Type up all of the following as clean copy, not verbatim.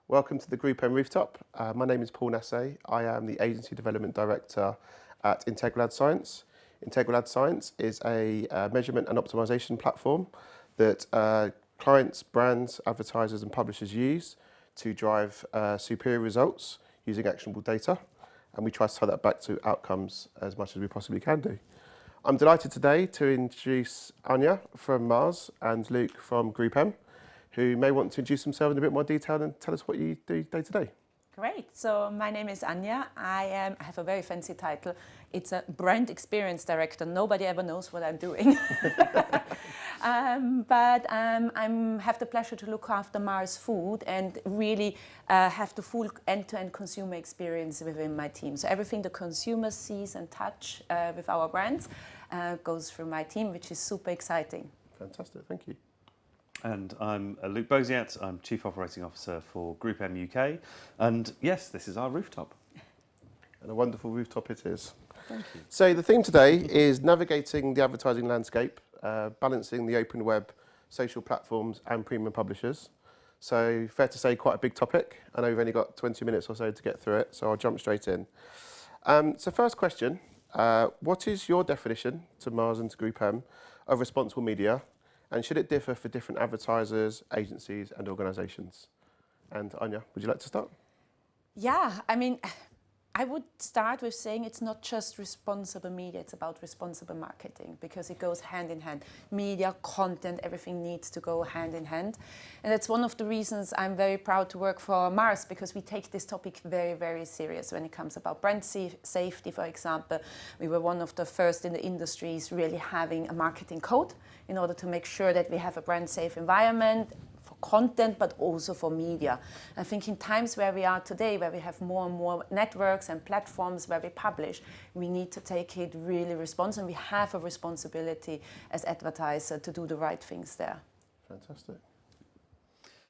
Welcome to the GroupM Rooftop. My name is Paul Nasser. I am the Agency Development Director at Integral Science. Integral Science is a measurement and optimization platform that clients, brands, advertisers and publishers use to drive superior results using actionable data. And we try to tie that back to outcomes as much as we possibly can do. I'm delighted today to introduce Anja from Mars and Luke from GroupM, who may want to introduce themselves in a bit more detail and tell us what you do day to day. Great. So my name is Anja. I have a very fancy title. It's a brand experience director. Nobody ever knows what I'm doing. But I have the pleasure to look after Mars Food and really have the full end-to-end consumer experience within my team. So everything the consumer sees and touch with our brands goes through my team, which is super exciting. Fantastic, thank you. And I'm Luke Bozeat. I'm Chief Operating Officer for GroupM UK. And yes, this is our rooftop. And a wonderful rooftop it is. Thank you. So the theme today is navigating the advertising landscape, balancing the open web, social platforms and premium publishers. So fair to say quite a big topic. I know we've only got 20 minutes or so to get through it, so I'll jump straight in. So first question, what is your definition to Mars and to GroupM of responsible media? And should it differ for different advertisers, agencies and organisations? And Anja, would you like to start? Yeah, I mean, I would start with saying it's not just responsible media, it's about responsible marketing because it goes hand in hand. Media, content, everything needs to go hand in hand. And that's one of the reasons I'm very proud to work for Mars because we take this topic very, very serious when it comes about brand safety, for example. We were one of the first in the industries really having a marketing code in order to make sure that we have a brand safe environment for content, but also for media. I think in times where we are today, where we have more and more networks and platforms where we publish, we need to take it really responsible. We have a responsibility as advertisers to do the right things there. Fantastic.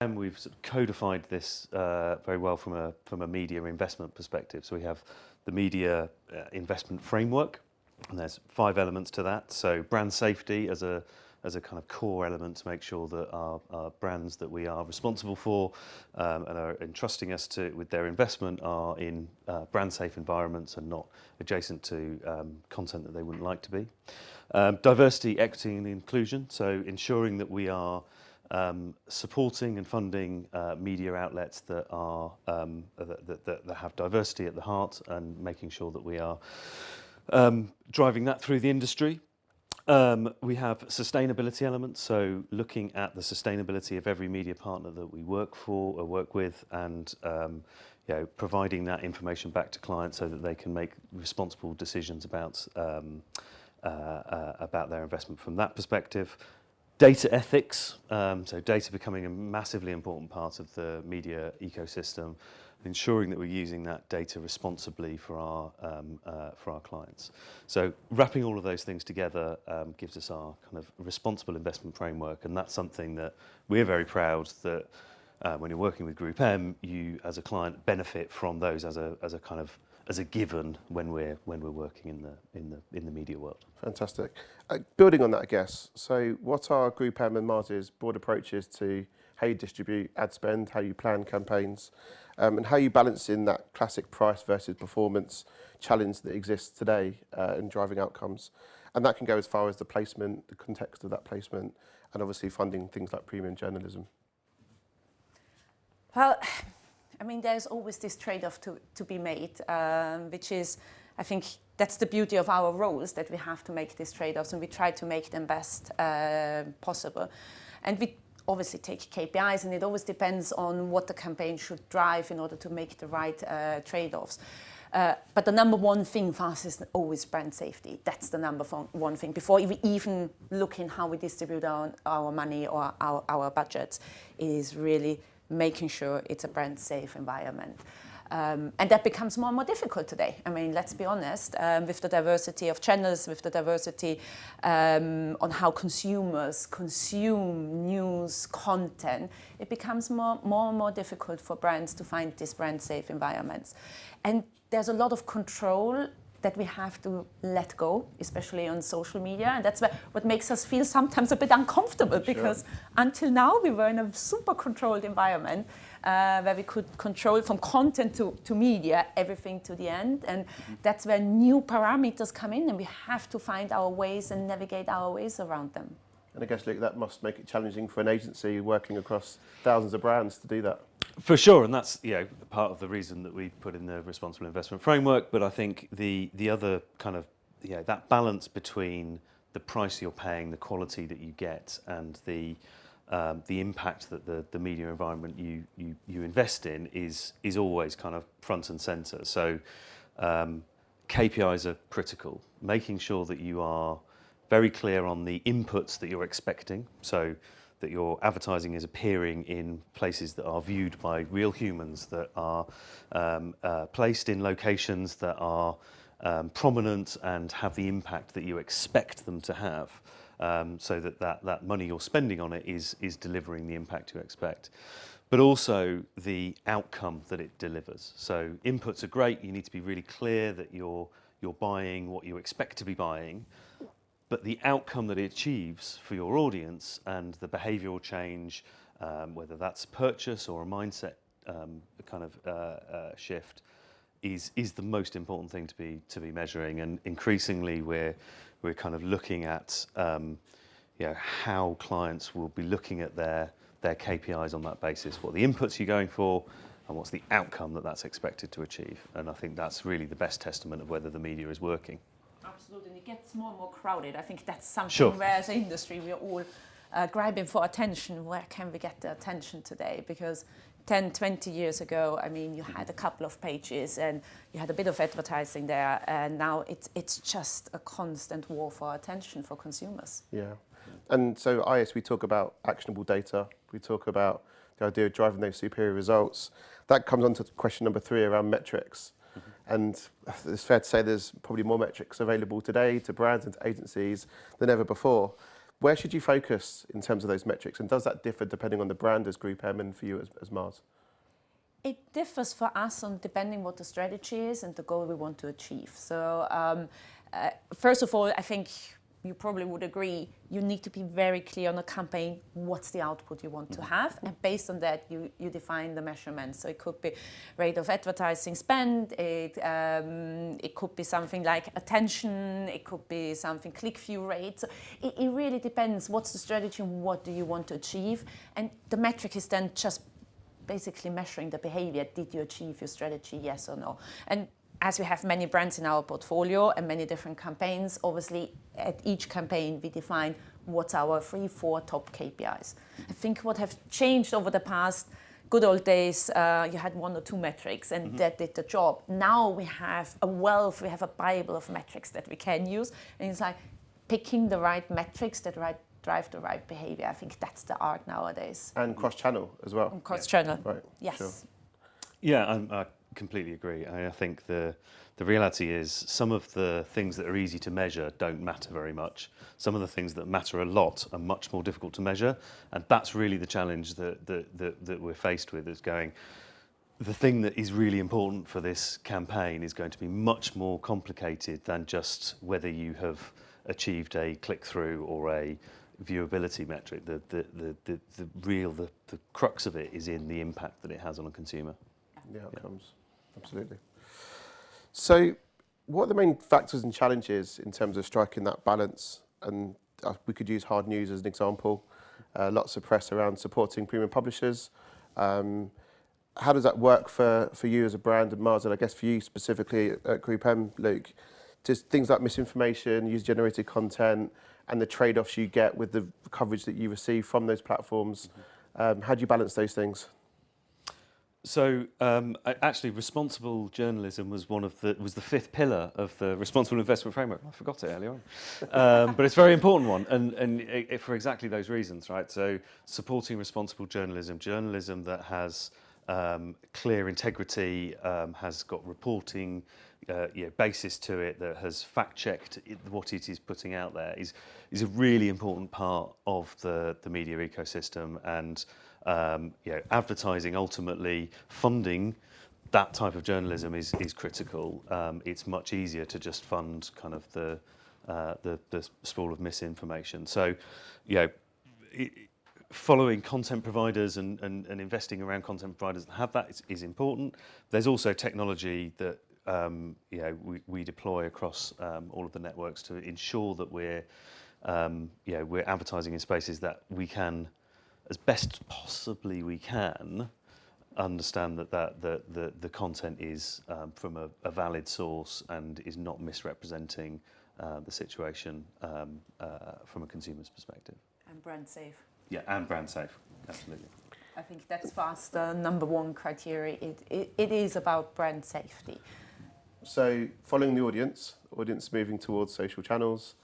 And we've sort of codified this very well from a media investment perspective. So we have the media investment framework, and there's 5 elements to that. So brand safety as a kind of core element to make sure that our brands that we are responsible for and are entrusting us with their investment are in brand safe environments and not adjacent to content that they wouldn't like to be. Diversity, equity and inclusion, so ensuring that we are supporting and funding media outlets that are that have diversity at the heart and making sure that we are driving that through the industry. We have sustainability elements, so looking at the sustainability of every media partner that we work for or work with and providing that information back to clients so that they can make responsible decisions about their investment from that perspective. Data ethics, so data becoming a massively important part of the media ecosystem, ensuring that we're using that data responsibly for our clients. So wrapping all of those things together gives us our kind of responsible investment framework, and that's something that we're very proud that when you're working with GroupM, you as a client benefit from those as a given when we're working in the media world. Fantastic. Building on that, I guess. So what are GroupM and Mars's broad approaches to how you distribute ad spend, how you plan campaigns, and how you balance in that classic price versus performance challenge that exists today in driving outcomes? And that can go as far as the placement, the context of that placement, and obviously funding things like premium journalism. Well, I mean, there's always this trade-off to be made, which is, I think, that's the beauty of our roles, that we have to make these trade-offs and we try to make them best possible. And we obviously take KPIs, and it always depends on what the campaign should drive in order to make the right trade-offs. But the number one thing for us is always brand safety. That's the number one thing. Before we even look in how we distribute our money or our budgets, it is really making sure it's a brand safe environment. And that becomes more and more difficult today. I mean, let's be honest, with the diversity of channels, with the diversity on how consumers consume news, content, it becomes more and more difficult for brands to find these brand safe environments. And there's a lot of control that we have to let go, especially on social media. And that's what makes us feel sometimes a bit uncomfortable, because until now we were in a super controlled environment. where we could control from content to media, everything to the end. And that's where new parameters come in, and we have to find our ways and navigate our ways around them. And I guess, Luke, that must make it challenging for an agency working across thousands of brands to do that. For sure, and that's part of the reason that we put in the responsible investment framework. But I think the other kind of that balance between the price you're paying, the quality that you get, and the impact that the media environment you invest in is always kind of front and centre. So KPIs are critical, making sure that you are very clear on the inputs that you're expecting, so that your advertising is appearing in places that are viewed by real humans, that are placed in locations that are prominent and have the impact that you expect them to have, so that money you're spending on it is delivering the impact you expect. But also the outcome that it delivers. So inputs are great, you need to be really clear that you're buying what you expect to be buying, but the outcome that it achieves for your audience and the behavioural change, whether that's purchase or a mindset shift, is the most important thing to be measuring. And increasingly, we're kind of looking at how clients will be looking at their KPIs on that basis. What are the inputs you're going for, and what's the outcome that's expected to achieve? And I think that's really the best testament of whether the media is working. Absolutely, and it gets more and more crowded. I think that's something Sure. where as an industry we're all grabbing for attention. Where can we get the attention today? Because 10, 20 years ago, I mean, you had a couple of pages and you had a bit of advertising there, and now it's just a constant war for attention for consumers. Yeah. And so IS, we talk about actionable data, we talk about the idea of driving those superior results. That comes on to question number 3 around metrics. And it's fair to say there's probably more metrics available today to brands and to agencies than ever before. Where should you focus in terms of those metrics? And does that differ depending on the brand as GroupM and for you as Mars? It differs for us on depending what the strategy is and the goal we want to achieve. So first of all, I think you probably would agree, you need to be very clear on a campaign, what's the output you want to have, and based on that you define the measurements. So it could be rate of advertising spend, it could be something like attention, it could be something click-through rate. So it really depends what's the strategy and what do you want to achieve, and the metric is then just basically measuring the behavior. Did you achieve your strategy, yes or no? And as we have many brands in our portfolio and many different campaigns, obviously at each campaign we define what's our 3-4 top KPIs. I think what have changed over the past good old days, you had 1 or 2 metrics and that did the job. Now we have a wealth, we have a Bible of metrics that we can use, and it's like picking the right metrics that drive the right behavior. I think that's the art nowadays. And cross-channel as well. And cross-channel, Right. yes. Sure. Yeah, I completely agree. I think the reality is some of the things that are easy to measure don't matter very much. Some of the things that matter a lot are much more difficult to measure, and that's really the challenge that we're faced with, is going, the thing that is really important for this campaign is going to be much more complicated than just whether you have achieved a click-through or a viewability metric. The crux of it is in the impact that it has on a consumer. The outcomes, absolutely. So what are the main factors and challenges in terms of striking that balance? And we could use hard news as an example. Lots of press around supporting premium publishers. How does that work for you as a brand and Mars, and I guess for you specifically at GroupM, Luke? Just things like misinformation, user-generated content, and the trade-offs you get with the coverage that you receive from those platforms. How do you balance those things? So actually, responsible journalism was the 5th pillar of the responsible investment framework. I forgot it earlier on, but it's a very important one, and for exactly those reasons, right? So supporting responsible journalism that has clear integrity, has got reporting basis to it, that has fact-checked what it is putting out there, is a really important part of the media ecosystem. And advertising, ultimately funding that type of journalism is critical. It's much easier to just fund kind of the sprawl of misinformation. So following content providers and investing around content providers that have that is important. There's also technology that we deploy across all of the networks to ensure that we're advertising in spaces that we can, as best possibly we can, understand that the content is from a valid source and is not misrepresenting the situation from a consumer's perspective. And brand safe. Yeah, and brand safe, absolutely. I think that's for us the number one criteria. It is about brand safety. So following the audience moving towards social channels,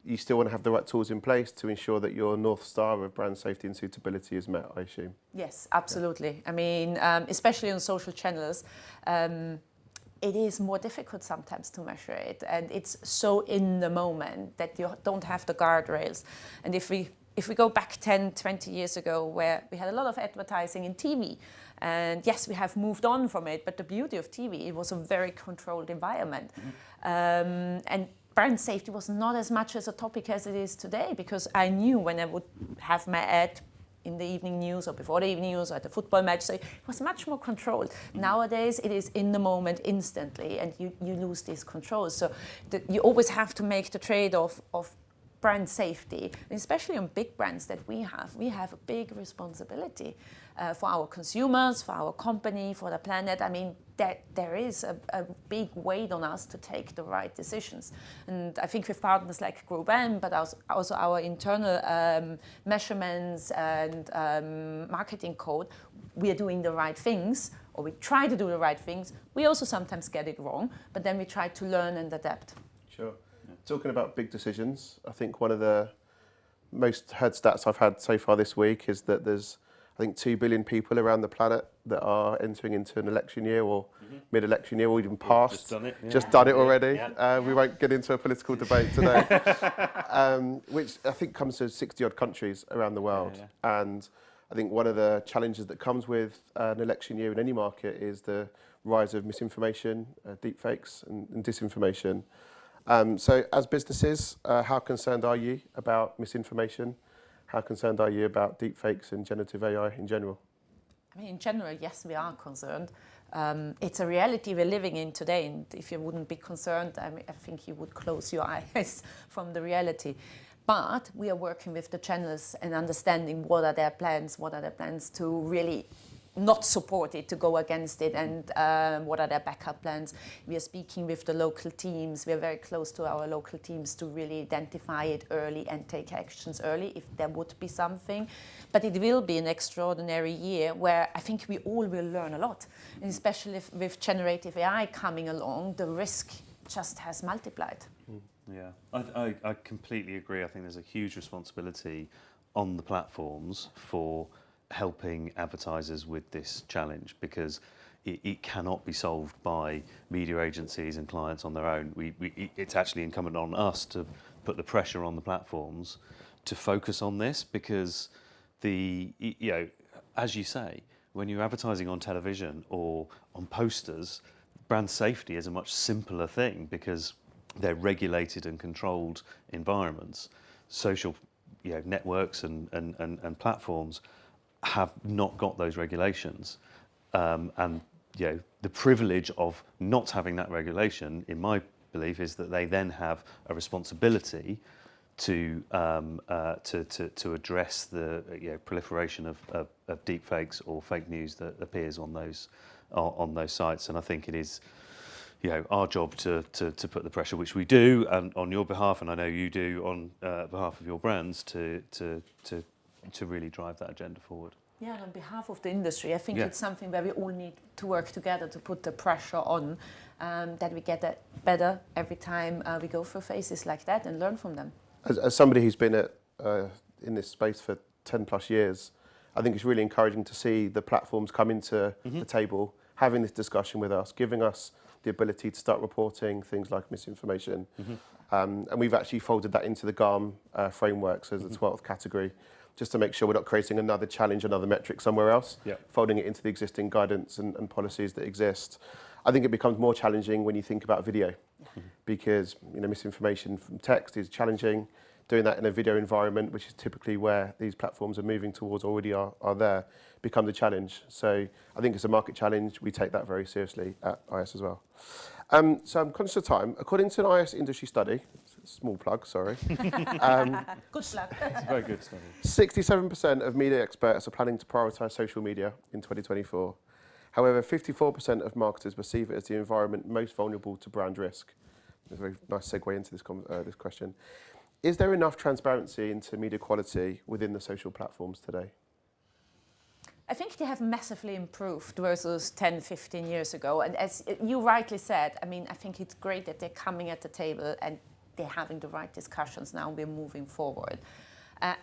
you still want to have the right tools in place to ensure that your North Star of brand safety and suitability is met, I assume. Yes, absolutely. I mean, especially on social channels, it is more difficult sometimes to measure it. And it's so in the moment that you don't have the guardrails. And if we go back 10, 20 years ago, where we had a lot of advertising in TV, and yes, we have moved on from it, but the beauty of TV, it was a very controlled environment. And brand safety was not as much as a topic as it is today, because I knew when I would have my ad in the evening news or before the evening news or at the football match, so it was much more controlled. Nowadays, it is in the moment instantly, and you lose these controls. So you always have to make the trade-off of brand safety, and especially on big brands that we have a big responsibility for our consumers, for our company, for the planet. I mean, there is a big weight on us to take the right decisions. And I think with partners like GroupM, but also our internal measurements and marketing code, we are doing the right things, or we try to do the right things. We also sometimes get it wrong, but then we try to learn and adapt. Sure. Talking about big decisions, I think one of the most heard stats I've had so far this week is that there's, I think, 2 billion people around the planet that are entering into an election year or mid-election year or even past. Just done it. Yeah. Just done it already. Yeah. We won't get into a political debate today, which I think comes to 60 odd countries around the world. Yeah. And I think one of the challenges that comes with an election year in any market is the rise of misinformation, deepfakes and disinformation. So as businesses, how concerned are you about misinformation? How concerned are you about deepfakes and generative AI in general? I mean, in general, yes, we are concerned. It's a reality we're living in today, and if you wouldn't be concerned, I think you would close your eyes from the reality. But we are working with the channels and understanding what are their plans to really not support it, to go against it, and what are their backup plans. We are speaking with the local teams. We are very close to our local teams to really identify it early and take actions early if there would be something. But it will be an extraordinary year where I think we all will learn a lot, and especially with generative AI coming along, the risk just has multiplied. Yeah, I completely agree. I think there's a huge responsibility on the platforms for helping advertisers with this challenge, because it cannot be solved by media agencies and clients on their own. It's actually incumbent on us to put the pressure on the platforms to focus on this, because as you say, when you're advertising on television or on posters, brand safety is a much simpler thing because they're regulated and controlled environments. Social networks and platforms have not got those regulations, and the privilege of not having that regulation, in my belief, is that they then have a responsibility to address the proliferation of deepfakes or fake news that appears on those sites. And I think it is our job to put the pressure, which we do, and on your behalf, and I know you do on behalf of your brands, to really drive that agenda forward. Yeah, and on behalf of the industry, I think it's something where we all need to work together to put the pressure on, that we get that better every time we go through phases like that and learn from them. As somebody who's been in this space for 10 plus years, I think it's really encouraging to see the platforms come into the table, having this discussion with us, giving us the ability to start reporting things like misinformation. And we've actually folded that into the GARM framework, so the 12th category, just to make sure we're not creating another challenge, another metric somewhere else, folding it into the existing guidance and policies that exist. I think it becomes more challenging when you think about video, because misinformation from text is challenging. doing that in a video environment, which is typically where these platforms are moving towards, already are there, become the challenge. So I think it's a market challenge. We take that very seriously at IS as well. So I'm conscious of time. According to an IS industry study, small plug, sorry. Good luck. It's a very good study. 67% of media experts are planning to prioritise social media in 2024. However, 54% of marketers perceive it as the environment most vulnerable to brand risk. There's a very nice segue into this question. Is there enough transparency into media quality within the social platforms today? I think they have massively improved versus 10, 15 years ago. And as you rightly said, I mean, I think it's great that they're coming at the table and they're having the right discussions now. We're moving forward.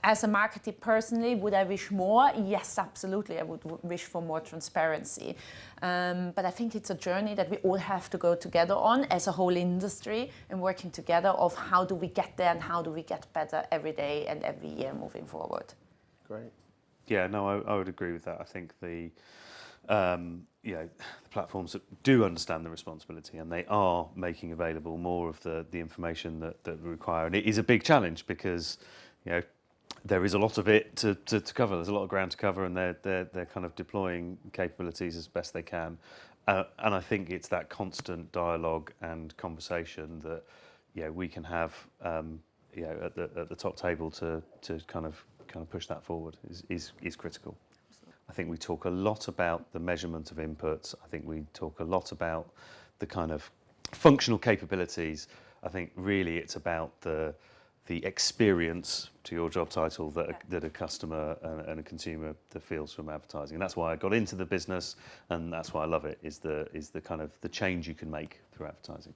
As a marketer personally, would I wish more? Yes, absolutely. I would wish for more transparency. But I think it's a journey that we all have to go together on as a whole industry and working together of how do we get there and how do we get better every day and every year moving forward. Great. Yeah, no, I would agree with that. I think the platforms that do understand the responsibility and they are making available more of the information that we require. And it is a big challenge because, there is a lot of it to cover. There's a lot of ground to cover, and they're kind of deploying capabilities as best they can. And I think it's that constant dialogue and conversation that we can have at the top table to kind of push that forward is critical. I think we talk a lot about the measurement of inputs. I think we talk a lot about the kind of functional capabilities. I think really it's about the experience, to your job title, that a customer and a consumer feels from advertising. And that's why I got into the business, and that's why I love it, is the kind of the change you can make through advertising.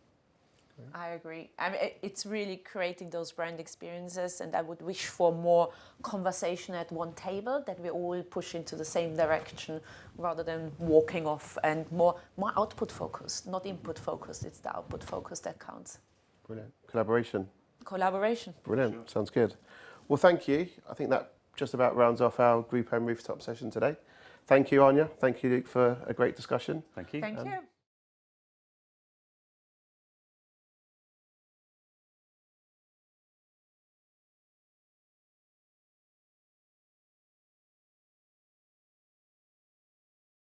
I agree. I mean, it's really creating those brand experiences, and I would wish for more conversation at one table, that we all push into the same direction rather than walking off, and more output focused, not input focused. It's the output focus that counts. Brilliant. Collaboration. Brilliant. Sure. Sounds good. Well, thank you. I think that just about rounds off our GroupM rooftop session today. Thank you, Anja. Thank you, Luke, for a great discussion. Thank you. Thank you.